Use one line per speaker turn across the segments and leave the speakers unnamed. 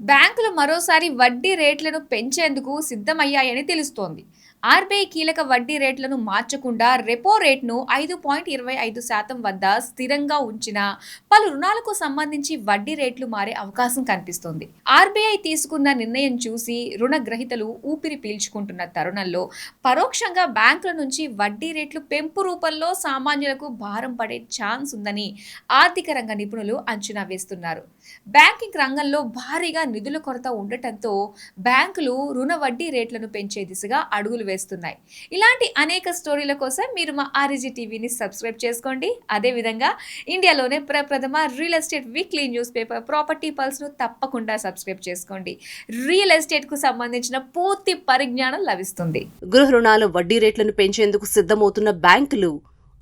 బ్యాంకులు మరోసారి వడ్డీ రేట్లను పెంచేందుకు సిద్ధమయ్యాయని తెలుస్తోంది. ఆర్బీఐ కీలక వడ్డీ రేట్లను మార్చకుండా రెపో రేట్ను 5.25% వద్ద స్థిరంగా ఉంచినా పలు రుణాలకు సంబంధించి వడ్డీ రేట్లు మారే అవకాశం కనిపిస్తోంది. ఆర్బీఐ తీసుకున్న నిర్ణయం చూసి రుణ గ్రహీతలు ఊపిరి పీల్చుకుంటున్న తరుణంలో పరోక్షంగా బ్యాంకుల నుంచి వడ్డీ రేట్లు పెంపు రూపంలో సామాన్యులకు భారం పడే ఛాన్స్ ఉందని ఆర్థిక రంగ నిపుణులు అంచనా వేస్తున్నారు. బ్యాంకింగ్ రంగంలో భారీగా నిధుల కొరత ఉండటంతో బ్యాంకులు రుణ వడ్డీ రేట్లను పెంచే దిశగా అడుగులు వేస్తున్నాయి. ఇలాంటి అనేక స్టోరీల కోసం మీరు మా ఆర్ఈజీ టీవీని సబ్స్క్రైబ్ చేసుకోండి. అదేవిధంగా ఇండియాలోనే ప్రప్రథమ real estate weekly newspaper property పల్స్ను తప్పకుండా సబ్స్క్రైబ్ చేసుకోండి. రియల్ ఎస్టేట్కు సంబంధించిన పూర్తి పరిజ్ఞానం లభిస్తుంది.
గృహ రుణాల వడ్డీ రేట్లను పెంచేందుకు సిద్ధమవుతున్న బ్యాంకులు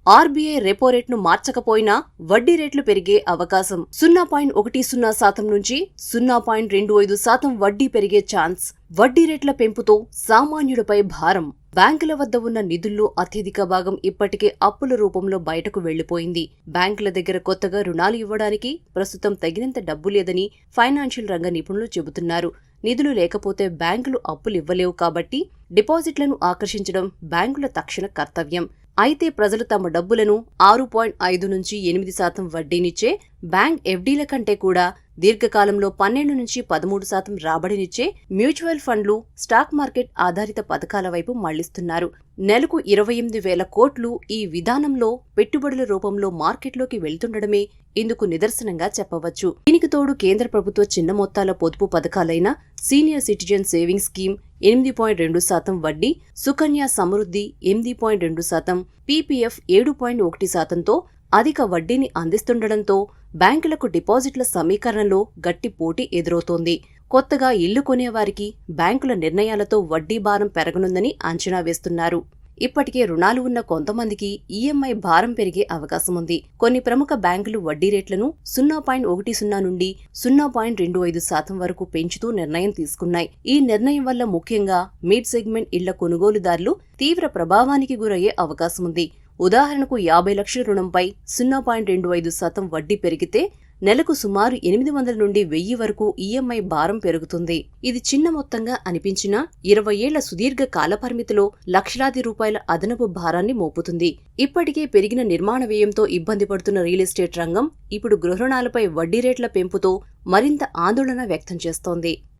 ఆర్బీఐ రెపో రేట్ను మార్చకపోయినా వడ్డీ రేట్లు పెరిగే అవకాశం 0.10% నుంచి 0.25% వడ్డీ పెరిగే ఛాన్స్. వడ్డీ రేట్ల పెంపుతో సామాన్యుడిపై భారం. బ్యాంకుల వద్ద ఉన్న నిధుల్లో అత్యధిక భాగం ఇప్పటికే అప్పుల రూపంలో బయటకు వెళ్లిపోయింది. బ్యాంకుల దగ్గర కొత్తగా రుణాలు ఇవ్వడానికి ప్రస్తుతం తగినంత డబ్బు లేదని ఫైనాన్షియల్ రంగ నిపుణులు చెబుతున్నారు. నిధులు లేకపోతే బ్యాంకులు అప్పులివ్వలేవు కాబట్టి డిపాజిట్లను ఆకర్షించడం బ్యాంకుల తక్షణ కర్తవ్యం. అయితే ప్రజలు తమ డబ్బులను 6.5 నుంచి 8% వడ్డీనిచ్చే బ్యాంక్ ఎఫ్డీల కంటే కూడా దీర్ఘకాలంలో 12 నుంచి 13% రాబడినిచ్చే మ్యూచువల్ ఫండ్లు, స్టాక్ మార్కెట్ ఆధారిత పథకాల వైపు మళ్లిస్తున్నారు. నెలకు 28,000 కోట్లు ఈ విధానంలో పెట్టుబడుల రూపంలో మార్కెట్లోకి వెళ్తుండడమే ఇందుకు నిదర్శనంగా చెప్పవచ్చు. దీనికి తోడు కేంద్ర ప్రభుత్వ చిన్న మొత్తాల పొదుపు పథకాలైన సీనియర్ సిటిజన్ సేవింగ్స్ స్కీమ్ 8.2% వడ్డీ, సుకన్య సమృద్ధి 8.2%, పీపీఎఫ్ 7.1%తో అధిక వడ్డీని అందిస్తుండటంతో బ్యాంకులకు డిపాజిట్ల సమీకరణలో గట్టి పోటీ ఎదురవుతోంది. కొత్తగా ఇల్లు కొనేవారికి బ్యాంకుల నిర్ణయాలతో వడ్డీ భారం పెరగనుందని అంచనా వేస్తున్నారు. ఇప్పటికే రుణాలు ఉన్న కొంతమందికి ఈఎంఐ భారం పెరిగే అవకాశముంది. కొన్ని ప్రముఖ బ్యాంకులు వడ్డీ రేట్లను 0.10 నుండి 0.25% వరకు పెంచుతూ నిర్ణయం తీసుకున్నాయి. ఈ నిర్ణయం వల్ల ముఖ్యంగా మిడ్ సెగ్మెంట్ ఇళ్ల కొనుగోలుదారులు తీవ్ర ప్రభావానికి గురయ్యే అవకాశముంది. ఉదాహరణకు 50 లక్షల రుణంపై 0.25% వడ్డీ పెరిగితే నెలకు సుమారు 800 నుండి 1000 వరకు ఈఎంఐ భారం పెరుగుతుంది. ఇది చిన్న మొత్తంగా అనిపించినా 20 ఏళ్ల సుదీర్ఘ కాలపరిమితిలో లక్షలాది రూపాయల అదనపు భారాన్ని మోపుతుంది. ఇప్పటికే పెరిగిన నిర్మాణ వ్యయంతో ఇబ్బంది పడుతున్న రియల్ ఎస్టేట్ రంగం ఇప్పుడు గృహ రుణాలపై వడ్డీ రేట్ల పెంపుతో మరింత ఆందోళన వ్యక్తం చేస్తోంది.